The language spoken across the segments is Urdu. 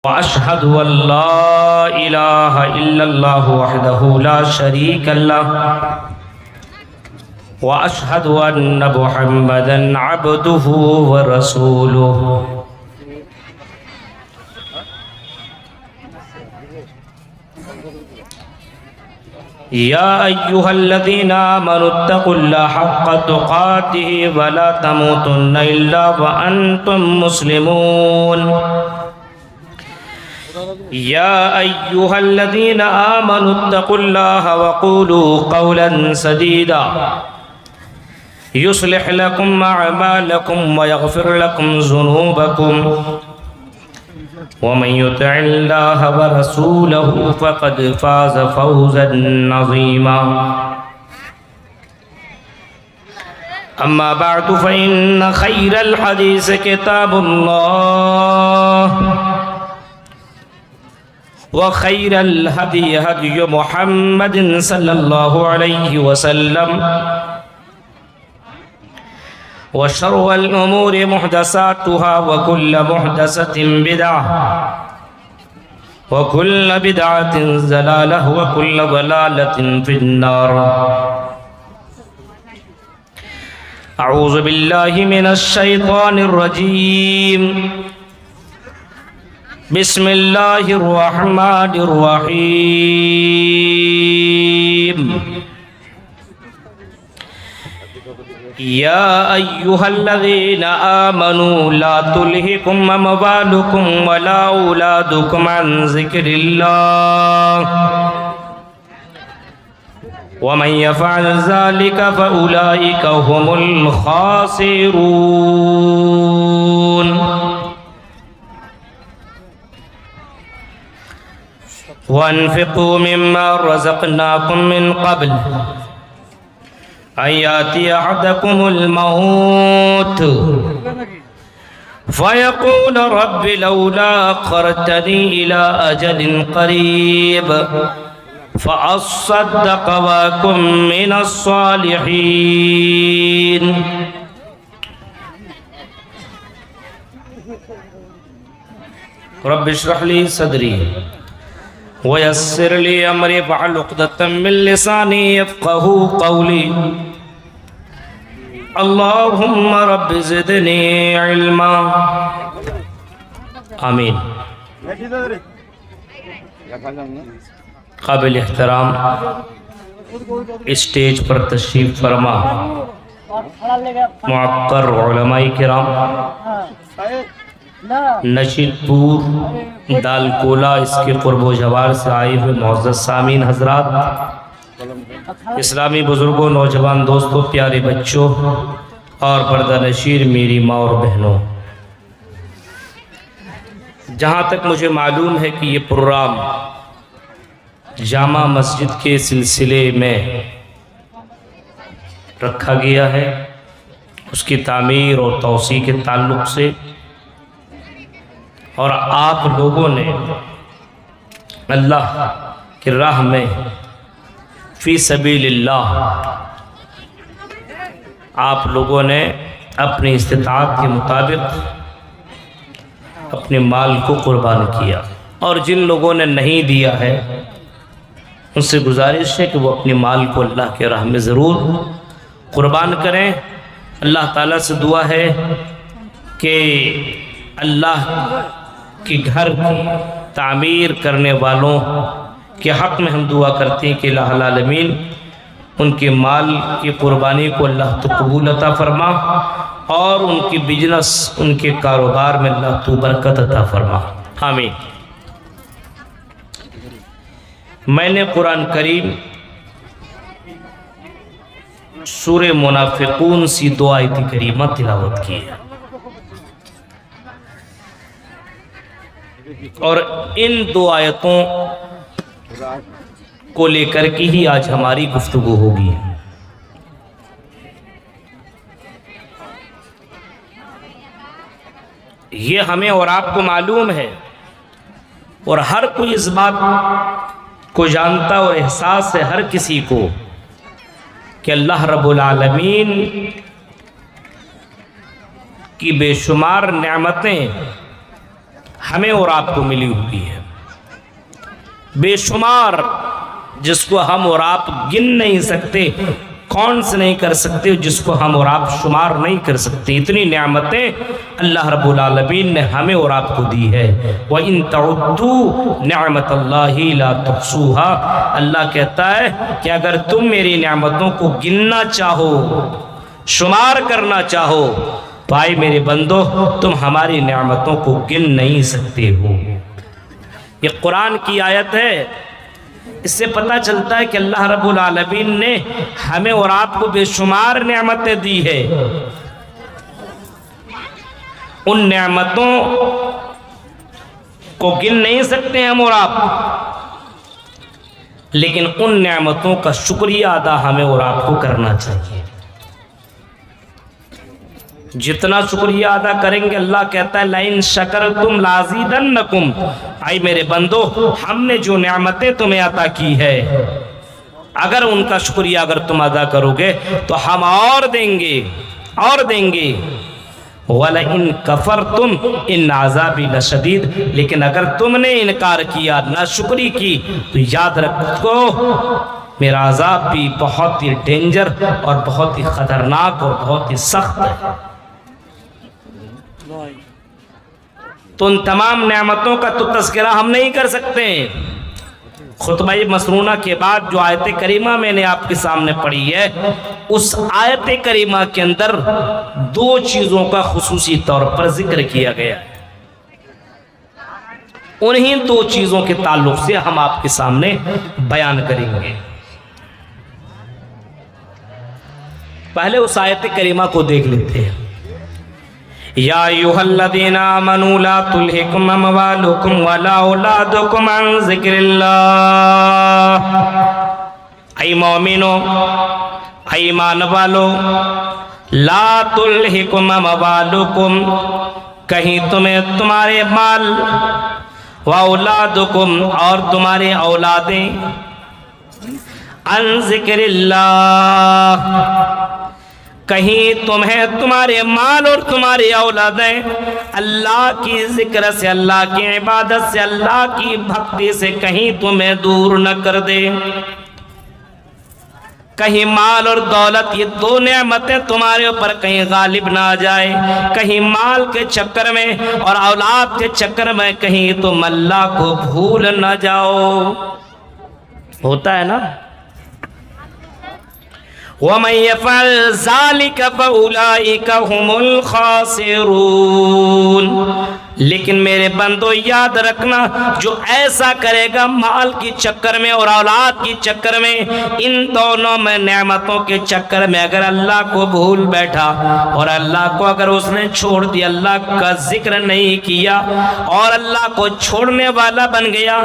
وأشهد أن لا إله إلا الله وحده لا شريك له وأشهد أن محمدا عبده ورسوله يا أيها الذين آمنوا اتقوا الله حق تقاته ولا تموتن إلا وأنتم مسلمون يا أيها الذين آمنوا اتقوا الله وقولوا قولا سديدا يصلح لكم أعمالكم ويغفر لكم ذنوبكم ومن يطع الله ورسوله فقد فاز فوزا عظيما أما بعد فإن خير الحديث كتاب الله وخير الهدي هدي محمد صلى الله عليه وسلم وشر الأمور محدثاتها وكل محدثة بدعة وكل بدعة ضلالة وكل ضلالة في النار. أعوذ بالله من الشيطان الرجيم. بسم الله الرحمن الرحيم. يا أيها الذين آمنوا لا تلهكم أموالكم ولا أولادكم عن ذكر الله ومن يفعل ذلك فأولئك هم الخاسرون. وانفقوا مما رزقناكم من قبل أن يأتي أحدكم الموت فيقول رب لولا أخرتني إلى أجل قريب فأصدق وأكن من الصالحين. رب اشرح لي صدري ويسر لي أمري واحلل عقدة من لساني يفقهوا قولي. اللهم رب زدني علما. آمین. قابل احترام اسٹیج پر تشریف فرما معقر علماء کرام، نشید پور دال کولا اس کے قرب و جوار سے آئے ہوئے معزز سامعین حضرات، اسلامی بزرگوں، نوجوان دوستوں، پیارے بچوں اور پردہ نشین میری ماں اور بہنوں، جہاں تک مجھے معلوم ہے کہ یہ پروگرام جامع مسجد کے سلسلے میں رکھا گیا ہے، اس کی تعمیر اور توسیع کے تعلق سے، اور آپ لوگوں نے اللہ کی راہ میں فی سبیل اللہ آپ لوگوں نے اپنی استطاعت کے مطابق اپنے مال کو قربان کیا، اور جن لوگوں نے نہیں دیا ہے ان سے گزارش ہے کہ وہ اپنے مال کو اللہ کے راہ میں ضرور قربان کریں. اللہ تعالیٰ سے دعا ہے کہ اللہ کہ گھر کی تعمیر کرنے والوں کے حق میں ہم دعا کرتے ہیں کہ الہ العالمین ان کے مال کی قربانی کو اللہ تو قبول عطا فرما، اور ان کی بزنس، ان کے کاروبار میں اللہ تو برکت عطا فرما. آمین. میں نے قرآن کریم سورہ منافقون سی 2 آیت کریمہ تلاوت کی ہے، اور ان 2 آیتوں کو لے کر کے ہی آج ہماری گفتگو ہوگی. یہ ہمیں اور آپ کو معلوم ہے، اور ہر کوئی اس بات کو جانتا اور احساس ہے ہر کسی کو کہ اللہ رب العالمین کی بے شمار نعمتیں ہمیں اور آپ کو ملی ہوئی ہے، بے شمار، جس کو ہم اور آپ گن نہیں سکتے، کون سے نہیں کر سکتے، جس کو ہم اور آپ شمار نہیں کر سکتے۔ اتنی نعمتیں اللہ رب العالمین نے ہمیں اور آپ کو دی ہے۔ وَإِن تَعُدُّوا نِعْمَةَ اللَّهِ لَا تُحْصُوهَا، اللہ کہتا ہے کہ اگر تم میری نعمتوں کو گننا چاہو، شمار کرنا چاہو، تو آئے میرے بندو تم ہماری نعمتوں کو گن نہیں سکتے ہو۔ یہ قرآن کی آیت ہے، اس سے پتہ چلتا ہے کہ اللہ رب العالمین نے ہمیں اور آپ کو بے شمار نعمتیں دی ہے۔ ان نعمتوں کو گن نہیں سکتے ہم اور آپ، لیکن ان نعمتوں کا شکریہ ادا ہمیں اور آپ کو کرنا چاہیے۔ جتنا شکریہ ادا کریں گے، اللہ کہتا ہے لَإِن شَكَرْتُمْ لَأَزِيدَنَّكُمْ، آئی میرے بندو ہم نے جو نعمتیں تمہیں عطا کی ہے، اگر ان کا شکریہ اگر تم ادا کرو گے تو ہم اور دیں گے، اور دیں گے۔ وَلَئِن كَفَرْتُمْ إِنَّ عَذَابِي لَشَدِيدٌ، لیکن اگر تم نے انکار کیا، ناشکری کی، تو یاد رکھو میرا عذاب بھی بہت ہی ڈینجر اور بہت ہی خطرناک اور بہت ہی سخت ہے۔ تو ان تمام نعمتوں کا تو تذکرہ ہم نہیں کر سکتے۔ خطبہ مسنونہ کے بعد جو آیت کریمہ میں نے آپ کے سامنے پڑھی ہے، اس آیت کریمہ کے اندر دو چیزوں کا خصوصی طور پر ذکر کیا گیا ہے۔ انہی دو چیزوں کے تعلق سے ہم آپ کے سامنے بیان کریں گے۔ پہلے اس آیت کریمہ کو دیکھ لیتے ہیں۔ یا ایھا الذین آمنوا لا تلھکم اموالکم ولا اولادکم عن ذکر اللہ، اے مومنو، اے ایمان والو، لا تلھکم اموالکم، کہیں تمہیں تمہارے مال، و اولادکم اور تمہاری اولادیں، عن ذکر اللہ، کہیں تمہیں تمہارے مال اور تمہاری اولادیں اللہ کی ذکر سے، اللہ کی عبادت سے، اللہ کی بھکتی سے کہیں تمہیں دور نہ کر دے۔ کہیں مال اور دولت، یہ دو نعمتیں تمہارے اوپر کہیں غالب نہ آ جائے، کہیں مال کے چکر میں اور اولاد کے چکر میں کہیں تم اللہ کو بھول نہ جاؤ۔ ہوتا ہے نا، وَمَن يَفْعَلْ ذَلِكَ فَأُولَئِكَ هُمُ الْخَاسِرُونَ، لیکن میرے بندو یاد رکھنا، جو ایسا کرے گا مال کی چکر میں اور اولاد کی چکر میں، ان دونوں میں نعمتوں کے چکر میں اگر اللہ کو بھول بیٹھا اور اللہ کو اگر اس نے چھوڑ دیا، اللہ کا ذکر نہیں کیا اور اللہ کو چھوڑنے والا بن گیا،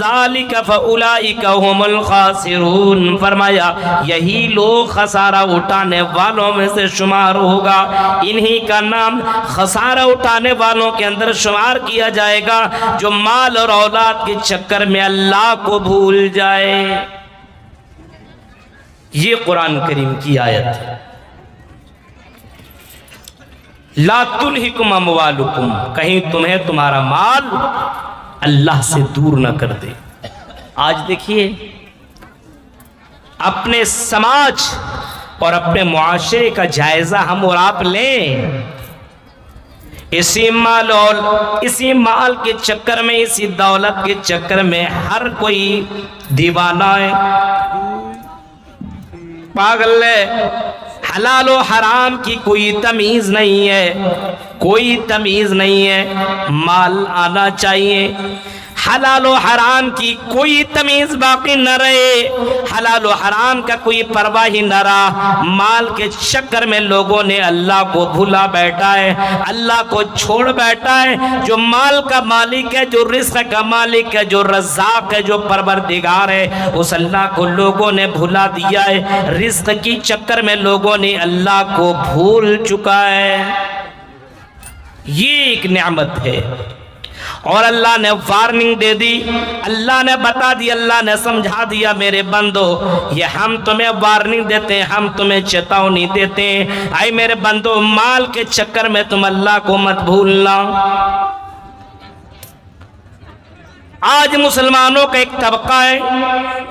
ذَلِكَ فَأُولَئِكَ هُمُ الْخَاسِرُونَ، فرمایا یہی لوگ خسارہ اٹھانے والوں میں سے شمار ہوگا۔ انہی کا نام خسارہ اٹھانے والوں کے اندر شمار کیا جائے گا، جو مال اور اولاد کے چکر میں اللہ کو بھول جائے۔ یہ قرآن کریم کی آیت ہے۔ لا تلھکم اموالکم، کہیں تمہیں تمہارا مال اللہ سے دور نہ کر دے۔ آج دیکھیے اپنے سماج اور اپنے معاشرے کا جائزہ ہم اور آپ لیں۔ اسی مال کے چکر میں، اسی دولت کے چکر میں ہر کوئی دیوانہ ہے، پاگل ہے۔ حلال و حرام کی کوئی تمیز نہیں ہے، کوئی تمیز نہیں ہے۔ مال آنا چاہیے، حلال و حرام کی کوئی تمیز باقی نہ رہے، حلال و حرام کا کوئی پرواہ ہی نہ رہا۔ مال کے چکر میں لوگوں نے اللہ کو بھولا بیٹھا ہے، اللہ کو چھوڑ بیٹھا ہے۔ جو مال کا مالک ہے، جو رزق کا مالک ہے، جو رزاق ہے، جو پروردگار ہے، اس اللہ کو لوگوں نے بھولا دیا ہے۔ رزق کی چکر میں لوگوں نے اللہ کو بھول چکا ہے۔ یہ ایک نعمت ہے، اور اللہ نے وارننگ دے دی، اللہ نے بتا دی، اللہ نے سمجھا دیا، میرے بندو یہ ہم تمہیں وارننگ دیتے ہیں، ہم تمہیں چیتونی دیتے ہیں، اے میرے بندو مال کے چکر میں تم اللہ کو مت بھولنا۔ آج مسلمانوں کا ایک طبقہ ہے،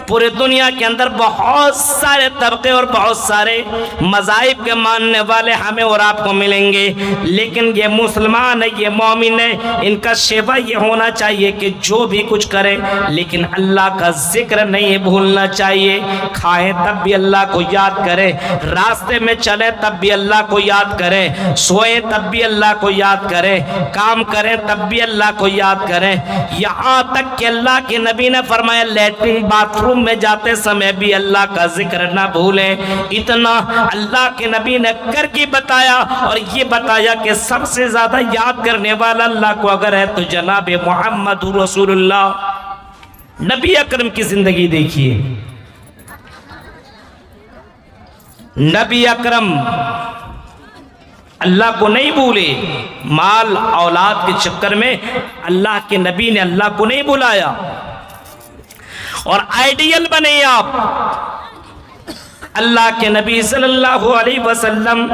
پورے دنیا کے اندر بہت سارے طبقے اور بہت سارے مذاہب کے ماننے والے ہمیں اور آپ کو ملیں گے، لیکن یہ مسلمان ہے، یہ مومن ہے، ان کا شیوا یہ ہونا چاہیے کہ جو بھی کچھ کرے لیکن اللہ کا ذکر نہیں بھولنا چاہیے، کھائیں تب بھی اللہ کو یاد کرے، راستے میں چلے تب بھی اللہ کو یاد کرے، سوئے تب بھی اللہ کو یاد کرے، کام کریں تب بھی اللہ کو یاد کریں، یہاں تک کہ اللہ کے نبی نے فرمایا لیٹرین باتھ روم میں جاتے سمے بھی اللہ کا ذکر نہ بھولیں۔ اتنا اللہ کے نبی نے کر کے بتایا، اور یہ بتایا کہ سب سے زیادہ یاد کرنے والا اللہ کو اگر ہے تو جناب محمد رسول اللہ۔ نبی اکرم کی زندگی دیکھیے، نبی اکرم اللہ کو نہیں بھولے، مال اولاد کے چکر میں اللہ کے نبی نے اللہ کو نہیں بلایا۔ اور آئیڈیل بنے آپ، اللہ کے نبی صلی اللہ علیہ وسلم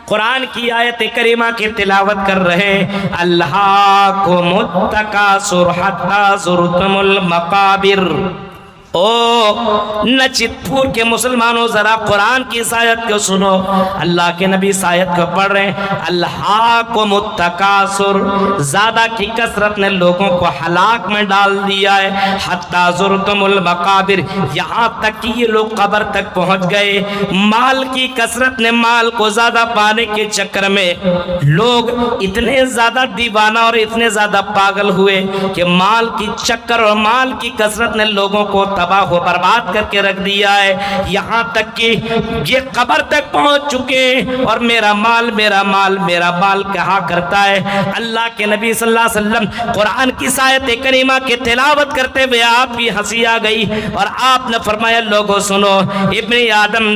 قرآن کی آیت کریمہ کی تلاوت کر رہے، الہاکم التکاثر حتی زرتم المقابر۔ او نچت پور کے مسلمانوں ذرا قرآن کی اس آیت کو سنو، اللہ کے نبی اس آیت کو پڑھ رہے ہیں، الہاکم التکاثر، زیادہ کی کثرت نے لوگوں کو ہلاک میں ڈال دیا ہے، حتی زرتم المقابر، یہاں تک کہ یہ لوگ قبر تک پہنچ گئے۔ مال کی کثرت نے، مال کو زیادہ پانے کے چکر میں لوگ اتنے زیادہ دیوانہ اور اتنے زیادہ پاگل ہوئے کہ مال کی چکر اور مال کی کثرت نے لوگوں کو تباہ و برباد کر کے رکھ دیا ہے، یہاں تک کہ یہ قبر تک پہنچ چکے اور میرا مال میرا مال میرا مال کہا کرتا ہے۔ اللہ کے نبی صلی اللہ علیہ وسلم قرآن کی آیت کریمہ کی تلاوت کرتے ہوئے آپ کی ہنسی آ گئی اور آپ نے فرمایا لوگوں سنو، ابن آدم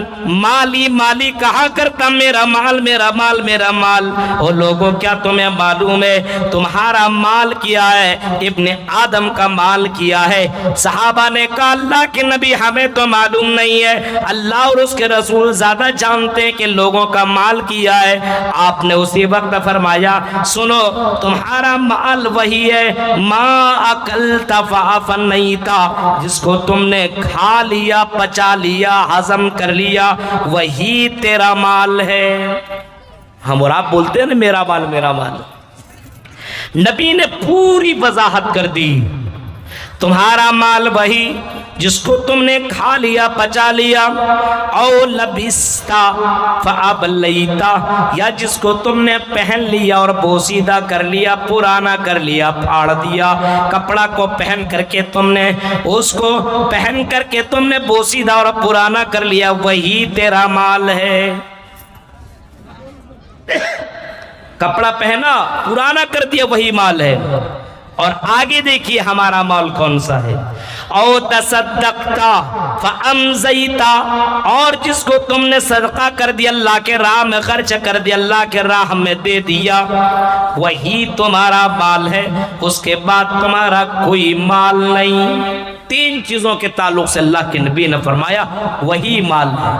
مالی مالی کہا کرتا، میرا مال میرا مال میرا مال۔ او لوگوں کیا تمہیں معلوم ہے تمہارا مال کیا ہے؟ ابن آدم کا مال کیا ہے۔ صحابہ نے کہا اللہ کے نبی ہمیں تو معلوم نہیں ہے، اللہ اور اس کے رسول زیادہ جانتے ہیں کہ لوگوں کا مال کیا ہے۔ آپ نے اسی وقت فرمایا سنو، تمہارا مال وہی ہے ما اکلت فافنیت، جس کو تم نے کھا لیا، پچا لیا، ہضم کر لیا، وہی تیرا مال ہے۔ ہم اور آپ بولتے ہیں نا میرا مال میرا مال، نبی نے پوری وضاحت کر دی، تمہارا مال وہی جس کو تم نے کھا لیا، پچا لیا، او لبستا فابلیتا، یا جس کو تم نے پہن لیا اور بوسیدہ کر لیا، پرانا کر لیا، پھاڑ دیا۔ کپڑا کو پہن کر کے تم نے اس کو پہن کر کے تم نے بوسیدہ اور پرانا کر لیا، وہی تیرا مال ہے۔ کپڑا پہنا، پرانا کر دیا، وہی مال ہے۔ اور آگے دیکھیے ہمارا مال کون سا ہے، او تصدقتا فامزیتا، اور جس کو تم نے صدقہ کر دیا، اللہ کے راہ میں خرچ کر دیا، اللہ کے راہ میں دے دیا، وہی تمہارا مال ہے، اس کے بعد تمہارا کوئی مال نہیں۔ تین چیزوں کے تعلق سے اللہ کے نبی نے فرمایا وہی مال ہے۔